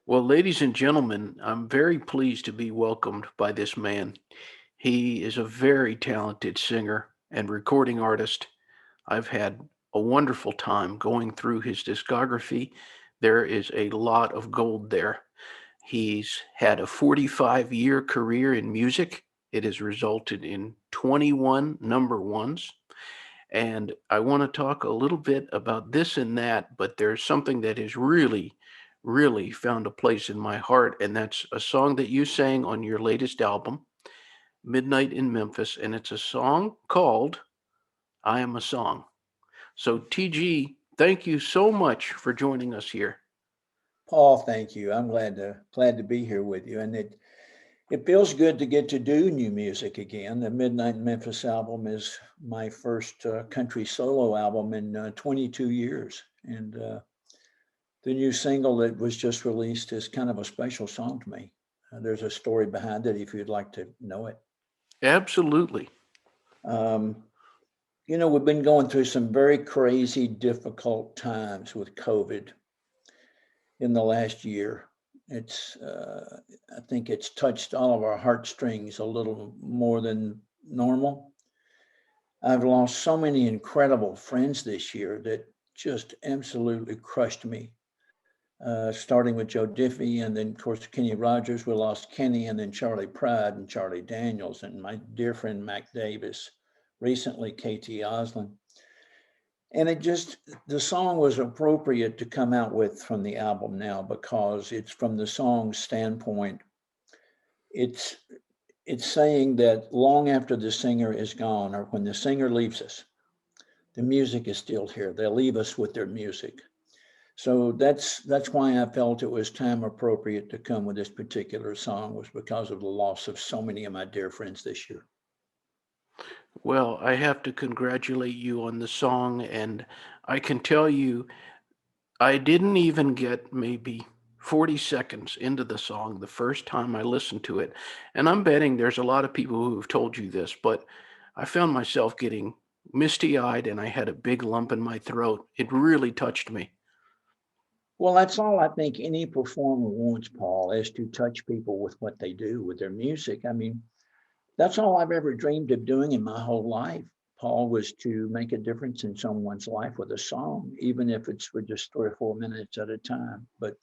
Well, ladies and gentlemen, I'm very pleased to be welcomed by this man. He is a very talented singer and recording artist. I've had a wonderful time going through his discography. There is a lot of gold there. He's had a 45-year career in music. It has resulted in 21 number ones. And I want to talk a little bit about this and that, but there's something that has really found a place in my heart, and that's a song that you sang on your latest album, Midnight in Memphis, and it's a song called I Am a Song. So, TG, thank you so much for joining us here. Paul, thank you. I'm glad to be here with you, and it feels good to get to do new music again. The Midnight in Memphis album is my first country solo album in 22 years, and the new single that was just released is kind of a special song to me. There's a story behind it if you'd like to know it. Absolutely. Um, we've been going through some very crazy, difficult times with COVID in the last year. I think it's touched all of our heartstrings a little more than normal. I've lost so many incredible friends this year that just absolutely crushed me. Starting with Joe Diffie, and then of course Kenny Rogers. We lost Kenny, and then Charlie Pride and Charlie Daniels, and my dear friend Mac Davis. Recently, KT Oslin. And the song was appropriate to come out with from the album now because it's from the song's standpoint. It's saying that long after the singer is gone, or when the singer leaves us, the music is still here. They leave us with their music. So that's why I felt it was time appropriate to come with this particular song, was because of the loss of so many of my dear friends this year. Well, I have to congratulate you on the song, and I can tell you, I didn't even get maybe 40 seconds into the song the first time I listened to it. And I'm betting there's a lot of people who have told you this, but I found myself getting misty eyed and I had a big lump in my throat. It really touched me. Well, that's all I think any performer wants, Paul, is to touch people with what they do, with their music. I mean, that's all I've ever dreamed of doing in my whole life, Paul, was to make a difference in someone's life with a song, even if it's for just 3 or 4 minutes at a time. But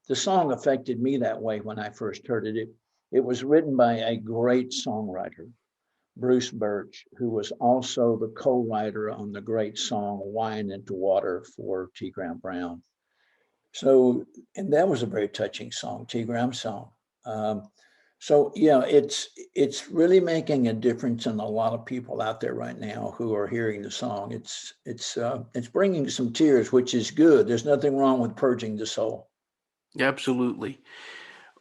the song affected me that way when I first heard it. It was written by a great songwriter, Bruce Birch, who was also the co-writer on the great song Wine into Water for T. Graham Brown. So, and that was a very touching song, T. Graham's song. Um, so yeah, it's really making a difference in a lot of people out there right now who are hearing the song. It's bringing some tears, which is good. There's nothing wrong with purging the soul. Absolutely.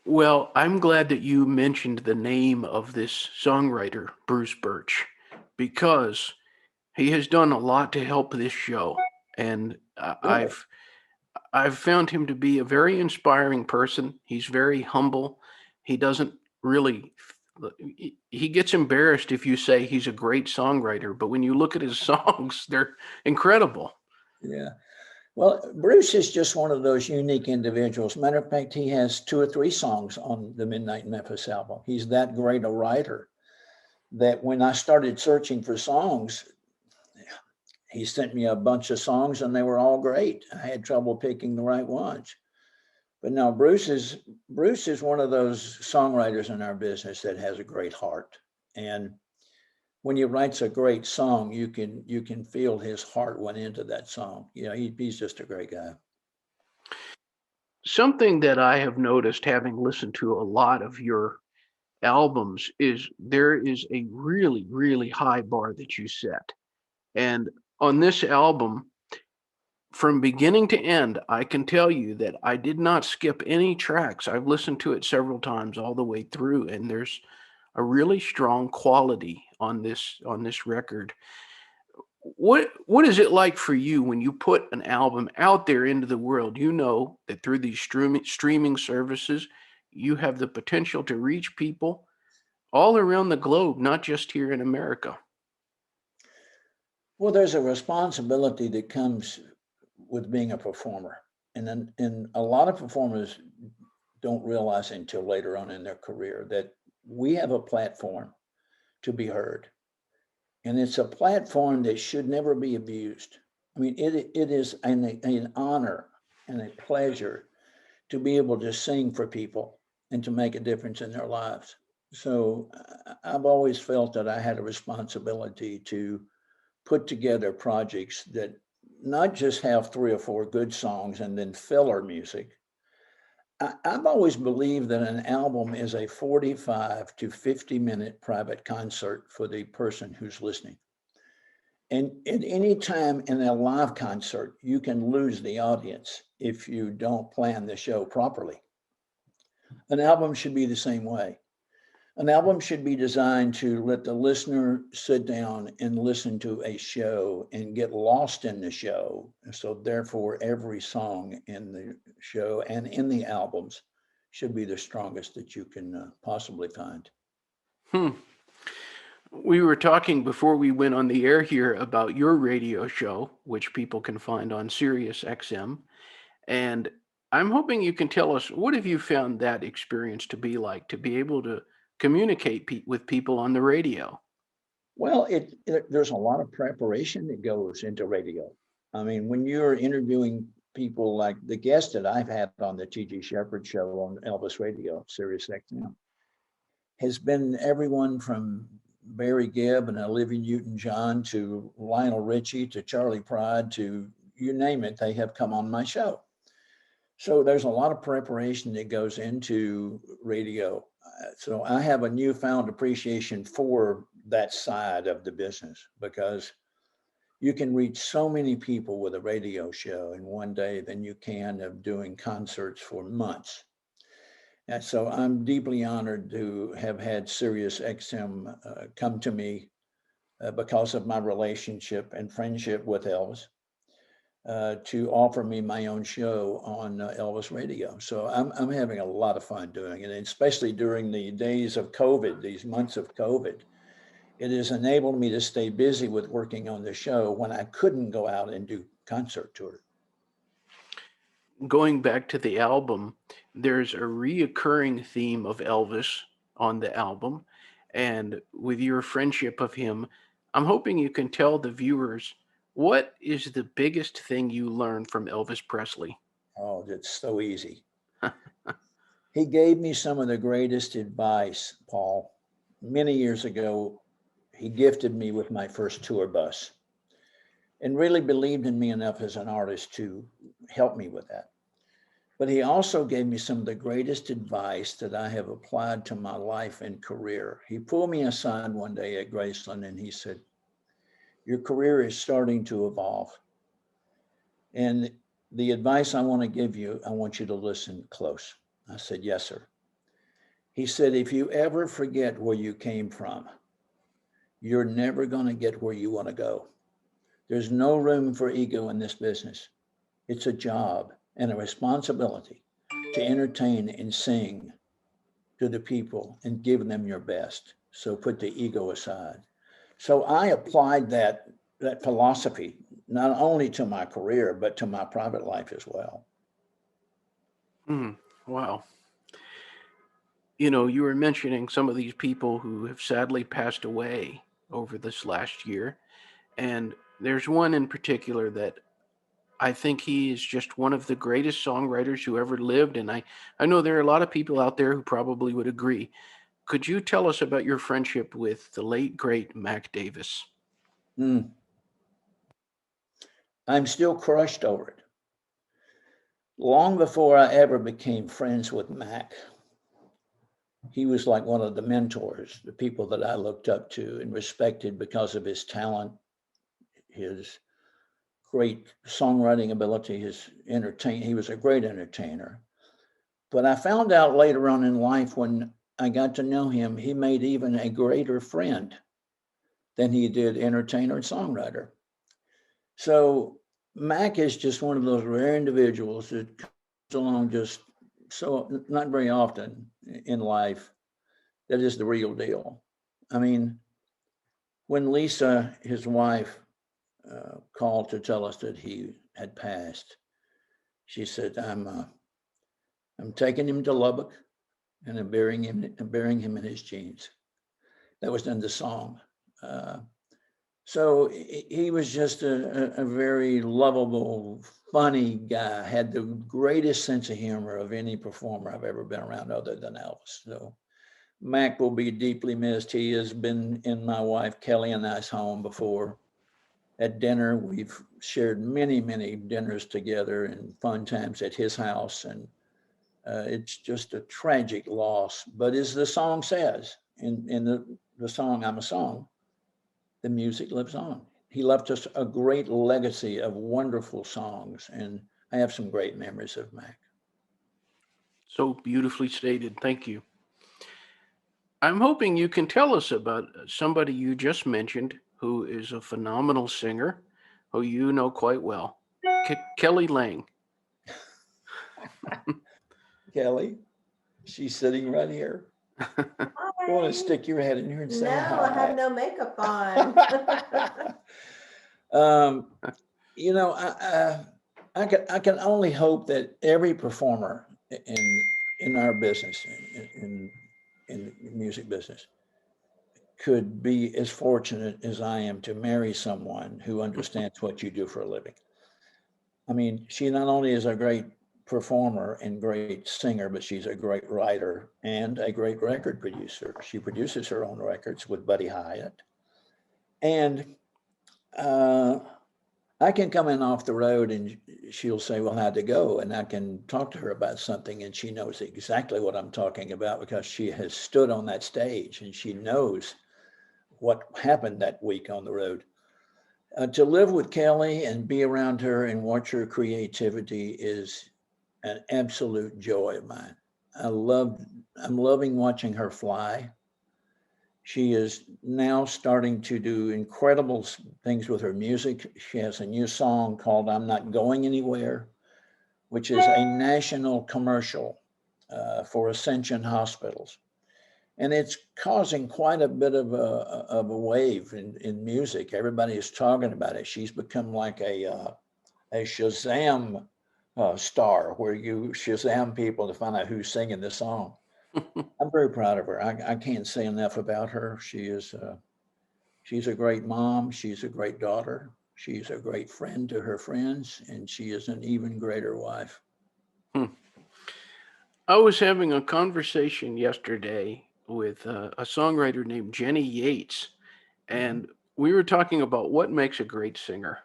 Well, I'm glad that you mentioned the name of this songwriter, Bruce Birch, because he has done a lot to help this show. And Really? I've found him to be a very inspiring person. He's very humble. He doesn't really he gets embarrassed if you say he's a great songwriter, but when you look at his songs, they're incredible. Yeah. Well, Bruce is just one of those unique individuals. Matter of fact, he has 2 or 3 songs on the Midnight Memphis album. He's that great a writer that when I started searching for songs, he sent me a bunch of songs and they were all great. I had trouble picking the right ones. But no, Bruce is one of those songwriters in our business that has a great heart. And when he writes a great song, you can feel his heart went into that song. He's just a great guy. Something that I have noticed having listened to a lot of your albums is there is a really high bar that you set. And on this album, from beginning to end, I can tell you that I did not skip any tracks. I've listened to it several times all the way through, and there's a really strong quality on this record. What is it like for you when you put an album out there into the world? You know that through these streaming services, you have the potential to reach people all around the globe, not just here in America. Well, there's a responsibility that comes with being a performer. And a lot of performers don't realize until later on in their career that we have a platform to be heard. And it's a platform that should never be abused. I mean, it is an honor and a pleasure to be able to sing for people and to make a difference in their lives. So I've always felt that I had a responsibility to put together projects that not just have 3 or 4 good songs and then filler music. I've always believed that an album is a 45 to 50-minute private concert for the person who's listening. And at any time in a live concert, you can lose the audience if you don't plan the show properly. An album should be the same way. An album should be designed to let the listener sit down and listen to a show and get lost in the show. So therefore, every song in the show and in the albums should be the strongest that you can possibly find. Hmm. We were talking before we went on the air here about your radio show, which people can find on Sirius XM. And I'm hoping you can tell us, what have you found that experience to be like, to be able to communicate with people on the radio? Well, there's a lot of preparation that goes into radio. I mean, when you're interviewing people like the guest that I've had on the T.G. Sheppard show on Elvis Radio, Sirius XM, has been everyone from Barry Gibb and Olivia Newton-John to Lionel Richie to Charlie Pride to you name it, they have come on my show. So there's a lot of preparation that goes into radio. So I have a newfound appreciation for that side of the business because you can reach so many people with a radio show in one day than you can of doing concerts for months. And so I'm deeply honored to have had Sirius XM come to me because of my relationship and friendship with Elvis. To offer me my own show on Elvis Radio. So I'm having a lot of fun doing it, and especially during the days of COVID, these months of COVID. It has enabled me to stay busy with working on the show when I couldn't go out and do concert tours. Going back to the album, there's a reoccurring theme of Elvis on the album. And with your friendship of him, I'm hoping you can tell the viewers, what is the biggest thing you learned from Elvis Presley? Oh, it's so easy. He gave me some of the greatest advice, Paul. Many years ago, he gifted me with my first tour bus and really believed in me enough as an artist to help me with that. But he also gave me some of the greatest advice that I have applied to my life and career. He pulled me aside one day at Graceland and he said, "Your career is starting to evolve. And the advice I want to give you, I want you to listen close." I said, "Yes, sir." He said, "If you ever forget where you came from, you're never going to get where you want to go. There's no room for ego in this business. It's a job and a responsibility to entertain and sing to the people and give them your best. So put the ego aside." So I applied that philosophy not only to my career, but to my private life as well. Mm, wow. You know, you were mentioning some of these people who have sadly passed away over this last year. And there's one in particular that I think he is just one of the greatest songwriters who ever lived. And I know there are a lot of people out there who probably would agree. Could you tell us about your friendship with the late, great Mac Davis? Mm. I'm still crushed over it. Long before I ever became friends with Mac, he was like one of the mentors, the people that I looked up to and respected because of his talent, his great songwriting ability, he was a great entertainer. But I found out later on in life when I got to know him, he made even a greater friend than he did entertainer and songwriter. So Mac is just one of those rare individuals that comes along just so not very often in life that is the real deal. I mean, when Lisa, his wife, called to tell us that he had passed, she said, I'm taking him to Lubbock, and I'm burying him in his jeans. That was in the song. So he was just a very lovable, funny guy, had the greatest sense of humor of any performer I've ever been around other than Elvis. So Mac will be deeply missed. He has been in my wife Kelly and I's home before. At dinner, we've shared many, many dinners together and fun times at his house. And it's just a tragic loss. But as the song says, in the song, I'm a Song, the music lives on. He left us a great legacy of wonderful songs, and I have some great memories of Mac. So beautifully stated. Thank you. I'm hoping you can tell us about somebody you just mentioned who is a phenomenal singer, who you know quite well, Kelly Lange. Kelly, she's sitting right here. You want to Hi. stick your head in here and say No, hi? I have no makeup on. You know, I can only hope that every performer in our business, in the music business, could be as fortunate as I am to marry someone who understands what you do for a living. I mean, she not only is a great performer and great singer, but she's a great writer and a great record producer. She produces her own records with Buddy Hyatt. And I can come in off the road and she'll say, well, how'd it go? And I can talk to her about something and she knows exactly what I'm talking about because she has stood on that stage and she knows what happened that week on the road. To live with Kelly and be around her and watch her creativity is an absolute joy of mine. I'm loving watching her fly. She is now starting to do incredible things with her music. She has a new song called I'm Not Going Anywhere, which is a national commercial for Ascension hospitals. And it's causing quite a bit of a wave in music. Everybody is talking about it. She's become like a Shazam star where you Shazam people to find out who's singing the song. I'm very proud of her. I can't say enough about her. She's a great mom. She's a great daughter. She's a great friend to her friends, and she is an even greater wife. I was having a conversation yesterday with a songwriter named Jenny Yates, and we were talking about what makes a great singer.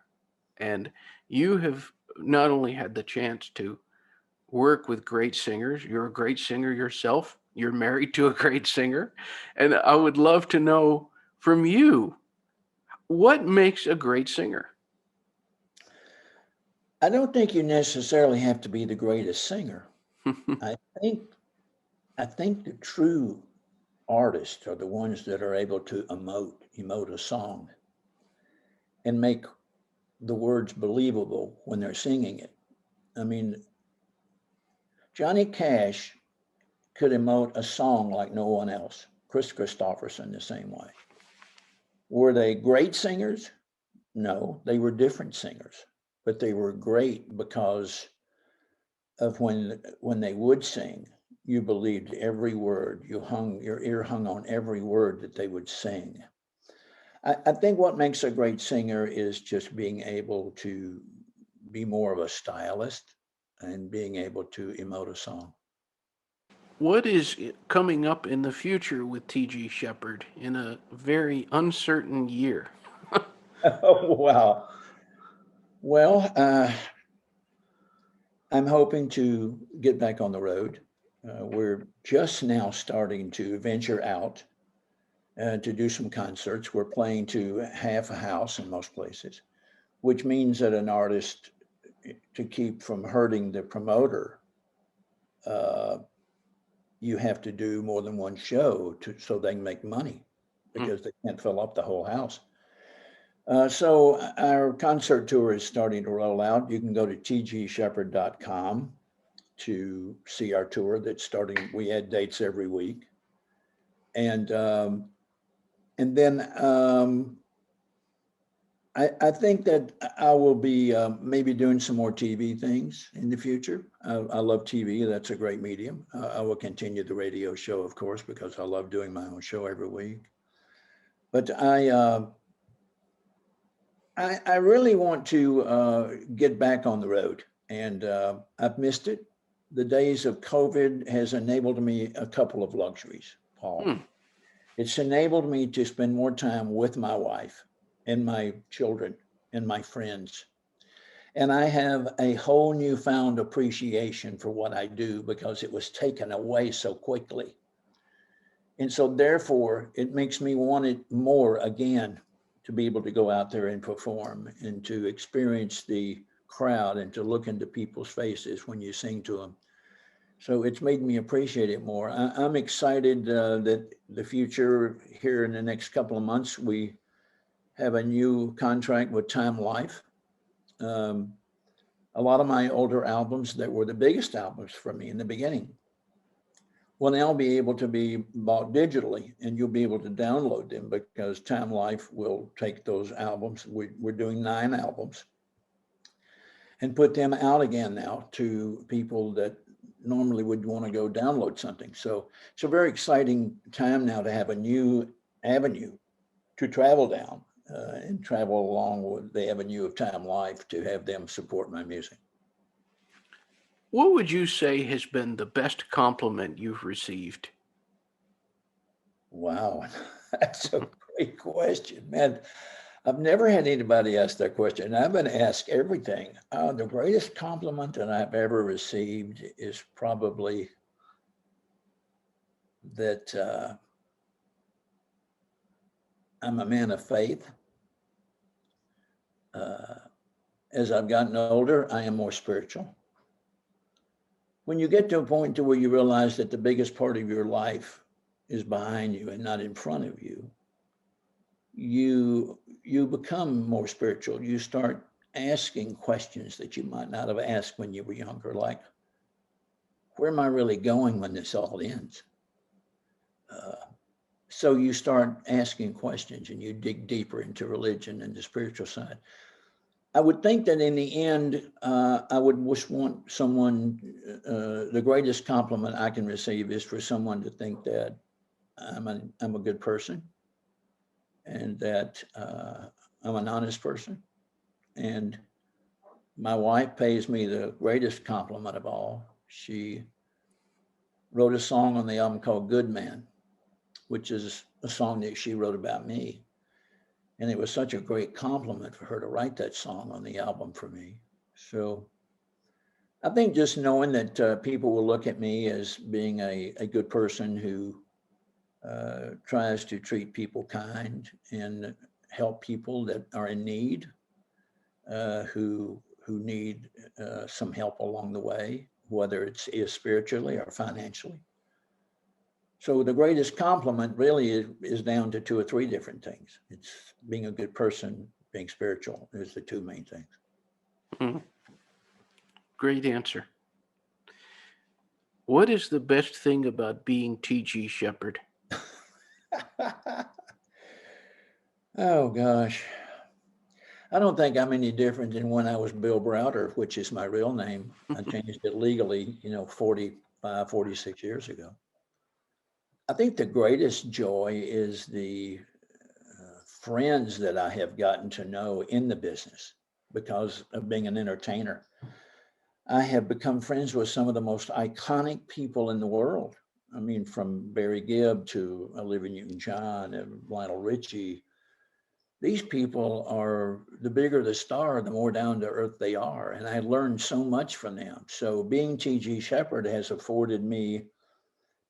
And you have not only had the chance to work with great singers, you're a great singer yourself, you're married to a great singer. And I would love to know from you what makes a great singer? I don't think you necessarily have to be the greatest singer. I think I think the true artists are the ones that are able to emote a song and make the words believable when they're singing it. I mean, Johnny Cash could emote a song like no one else. Chris Christopherson the same way. Were they great singers? No, they were different singers, but they were great because of when they would sing, you believed every word. Your ear hung on every word that they would sing. I think what makes a great singer is just being able to be more of a stylist and being able to emote a song. What is coming up in the future with T.G. Sheppard in a very uncertain year? Oh, wow. Well, I'm hoping to get back on the road. We're just now starting to venture out to do some concerts. We're playing to half a house in most places, which means that an artist, to keep from hurting the promoter, uh, you have to do more than one show so they can make money Mm. because they can't fill up the whole house. So our concert tour is starting to roll out. You can go to tgsheppard.com to see our tour that's starting. We add dates every week. And then I think that I will be maybe doing some more TV things in the future. I love TV. That's a great medium. I will continue the radio show, of course, because I love doing my own show every week. But I really want to get back on the road, and I've missed it. The days of COVID has enabled me a couple of luxuries, Paul. Hmm. It's enabled me to spend more time with my wife and my children and my friends. And I have a whole newfound appreciation for what I do because it was taken away so quickly. And so therefore, it makes me want it more again to be able to go out there and perform and to experience the crowd and to look into people's faces when you sing to them. So it's made me appreciate it more. I'm excited that the future here in the next couple of months, we have a new contract with Time Life. Um, a lot of my older albums that were the biggest albums for me in the beginning will now be able to be bought digitally, and you'll be able to download them because Time Life will take those albums. We're doing 9 albums and put them out again now to people that normally would want to go download something. So it's a very exciting time now to have a new avenue to travel down and travel along with the avenue of Time Life to have them support my music. What would you say has been the best compliment you've received? Wow, that's a great question, man. I've never had anybody ask that question. I've been asked everything. The greatest compliment that I've ever received is probably that I'm a man of faith. Uh, as I've gotten older, I am more spiritual. When you get to a point to where you realize that the biggest part of your life is behind you and not in front of you, you become more spiritual. You start asking questions that you might not have asked when you were younger, like, where am I really going when this all ends? Uh, so you start asking questions and you dig deeper into religion and the spiritual side. I would think that in the end, I would just want someone, the greatest compliment I can receive is for someone to think that I'm a good person and that I'm an honest person. And my wife pays me the greatest compliment of all. She wrote a song on the album called Good Man, which is a song that she wrote about me. And it was such a great compliment for her to write that song on the album for me. So I think just knowing that people will look at me as being a good person who tries to treat people kind and help people that are in need, who need some help along the way, whether it's spiritually or financially. So the greatest compliment really is down to 2 or 3 different things. It's being a good person, being spiritual is the 2 main things. Mhm. Great answer. What is the best thing about being T.G. Sheppard? Oh gosh. I don't think I'm any different than when I was Bill Browder, which is my real name. I changed it legally, 45, 46 years ago. I think the greatest joy is the friends that I have gotten to know in the business because of being an entertainer. I have become friends with some of the most iconic people in the world. I mean, from Barry Gibb to Olivia Newton-John and Lionel Richie. These people are, the bigger the star, the more down to earth they are. And I learned so much from them. So being T.G. Sheppard has afforded me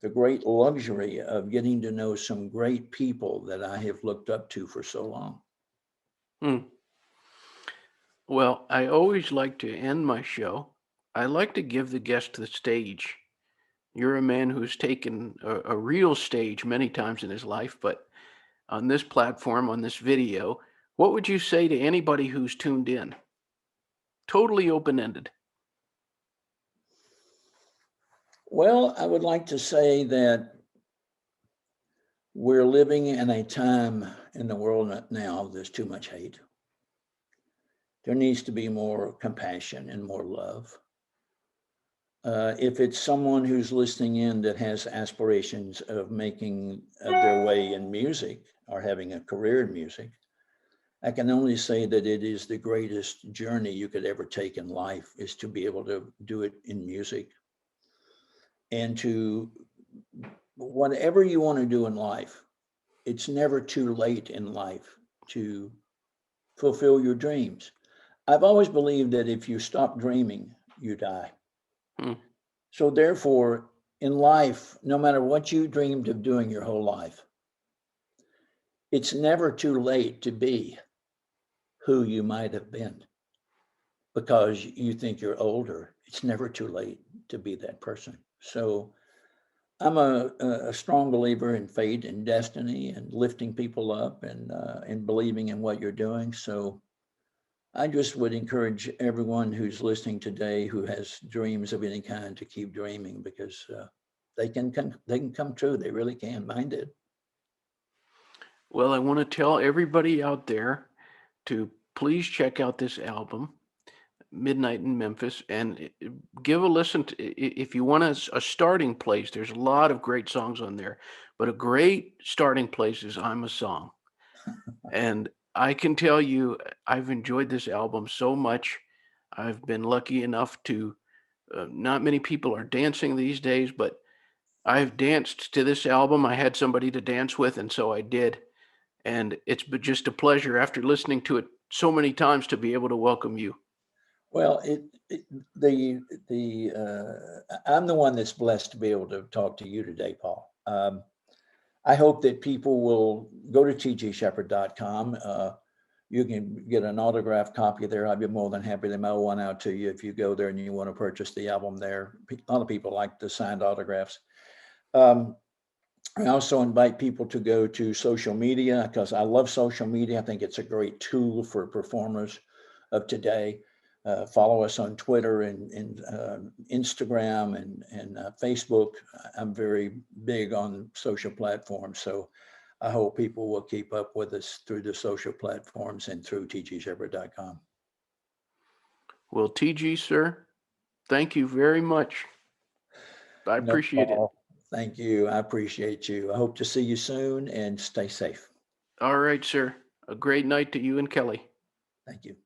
the great luxury of getting to know some great people that I have looked up to for so long. Hmm. Well, I always like to end my show. I like to give the guest the stage. You're a man who's taken a real stage many times in his life, but on this platform, on this video, what would you say to anybody who's tuned in? Totally open ended. Well, I would like to say that we're living in a time in the world now, there's too much hate. there needs to be more compassion and more love. If it's someone who's listening in that has aspirations of making their way in music or having a career in music, I can only say that it is the greatest journey you could ever take in life, is to be able to do it in music. And to whatever you want to do in life, it's never too late in life to fulfill your dreams. I've always believed that if you stop dreaming, you die. Hmm. So therefore, in life, no matter what you dreamed of doing your whole life, it's never too late to be who you might have been. Because you think you're older, it's never too late to be that person. So I'm a strong believer in fate and destiny and lifting people up and believing in what you're doing. So I just would encourage everyone who's listening today who has dreams of any kind to keep dreaming, because they can come true. They really can. Mine did. Well, I want to tell everybody out there to please check out this album, Midnight in Memphis, and give a listen to, if you want a starting place. There's a lot of great songs on there, but a great starting place is I'm a Song. And I can tell you, I've enjoyed this album so much. I've been lucky enough to, not many people are dancing these days, but I've danced to this album. I had somebody to dance with, and so I did. And it's been just a pleasure after listening to it so many times to be able to welcome you. Well, I'm the one that's blessed to be able to talk to you today, Paul. I hope that people will go to tgsheppard.com. You can get an autographed copy there. I'd be more than happy to mail one out to you if you go there and you want to purchase the album there. A lot of people like the signed autographs. I also invite people to go to social media, because I love social media. I think it's a great tool for performers of today. Follow us on Twitter and Instagram and Facebook. I'm very big on social platforms, so I hope people will keep up with us through the social platforms and through tgsheppard.com. Well, TG, sir, thank you very much. I No, appreciate it. Paul, thank you. I appreciate you. I hope to see you soon, and stay safe. All right, sir. A great night to you and Kelly. Thank you.